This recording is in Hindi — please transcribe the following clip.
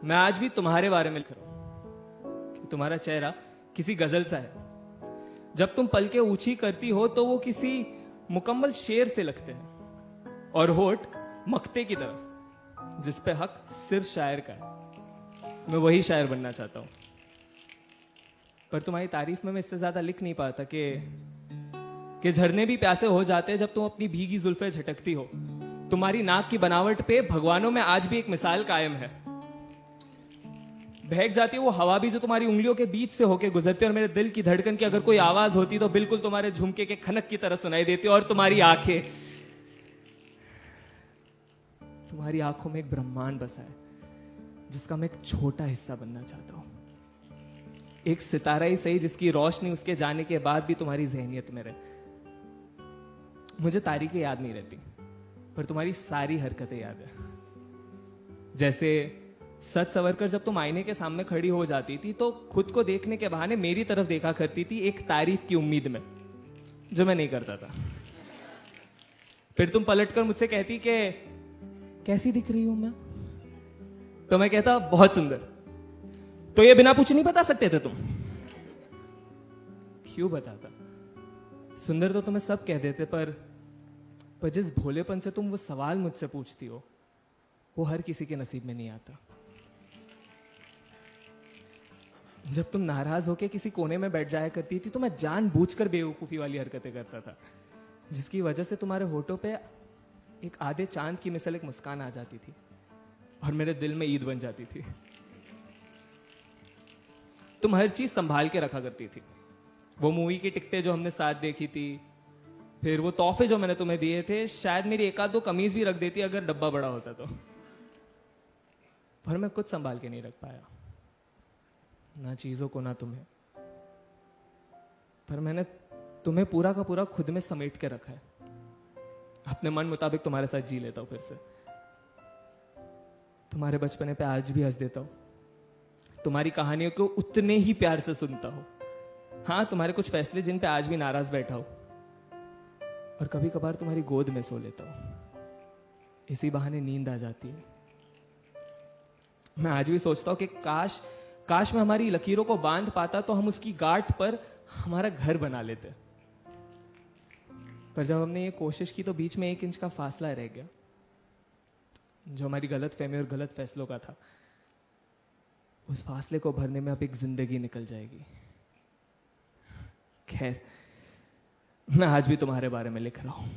मैं आज भी तुम्हारे बारे में लिख रहा हूं कि तुम्हारा चेहरा किसी गजल सा है। जब तुम पलके ऊंची करती हो तो वो किसी मुकम्मल शेर से लगते हैं, और होठ मक्ते की तरह जिस पे हक सिर्फ शायर का है। मैं वही शायर बनना चाहता हूं, पर तुम्हारी तारीफ में मैं इससे ज्यादा लिख नहीं पाता कि झरने भी प्यासे हो जाते हैं जब तुम अपनी भीगी जुल्फे झटकती हो। तुम्हारी नाक की बनावट पे भगवानों में आज भी एक मिसाल कायम है। बहक जाती है वो हवा भी जो तुम्हारी उंगलियों के बीच से होके गुजरती है, और मेरे दिल की धड़कन की अगर कोई आवाज होती तो बिल्कुल तुम्हारे झुमके के खनक की तरह सुनाई देती। और तुम्हारी आंखों में एक ब्रह्मांड बसा है जिसका मैं एक छोटा हिस्सा बनना चाहता हूं। एक सितारा ही सही जिसकी रोशनी उसके जाने के बाद भी तुम्हारी जहनियत में रहे। मुझे तारीखें याद नहीं रहती, पर तुम्हारी सारी हरकतें याद है। जैसे सच सवरकर जब तुम आईने के सामने खड़ी हो जाती थी तो खुद को देखने के बहाने मेरी तरफ देखा करती थी, एक तारीफ की उम्मीद में, जो मैं नहीं करता था। फिर तुम पलटकर मुझसे कहती कि कैसी दिख रही हूं मैं, तो मैं कहता बहुत सुंदर। तो ये बिना पूछे नहीं बता सकते थे तुम? क्यों बताता? सुंदर तो तुम्हें सब कह देते, पर जिस भोलेपन से तुम वो सवाल मुझसे पूछती हो वो हर किसी के नसीब में नहीं आता। जब तुम नाराज होके किसी कोने में बैठ जाया करती थी तो मैं जानबूझकर बेवकूफी वाली हरकतें करता था, जिसकी वजह से तुम्हारे होठों पे एक आधे चांद की मिसल एक मुस्कान आ जाती थी और मेरे दिल में ईद बन जाती थी। तुम हर चीज संभाल के रखा करती थी। वो मूवी की टिकटें जो हमने साथ देखी थी, फिर वो तोहफे जो मैंने तुम्हें दिए थे, शायद मेरी एक आध दो कमीज भी रख देती अगर डब्बा बड़ा होता तो। पर मैं कुछ संभाल के नहीं रख पाया, ना चीजों को ना तुम्हें। पर मैंने तुम्हें पूरा का पूरा खुद में समेट के रखा है। अपने मन मुताबिक तुम्हारे साथ जी लेता हूं फिर से। तुम्हारे बचपने पे आज भी हंस देता हूं, तुम्हारी कहानियों को उतने ही प्यार से सुनता हूं। हाँ, तुम्हारे कुछ फैसले जिन पे आज भी नाराज बैठा हूं, और कभी कभार तुम्हारी गोद में सो लेता हूं। इसी बहाने नींद आ जाती है। मैं आज भी सोचता हूं कि काश मैं हमारी लकीरों को बांध पाता तो हम उसकी गांठ पर हमारा घर बना लेते। पर जब हमने ये कोशिश की तो बीच में 1 इंच का फासला रह गया, जो हमारी गलत फहमी और गलत फैसलों का था। उस फासले को भरने में अब एक जिंदगी निकल जाएगी। खैर, मैं आज भी तुम्हारे बारे में लिख रहा हूं।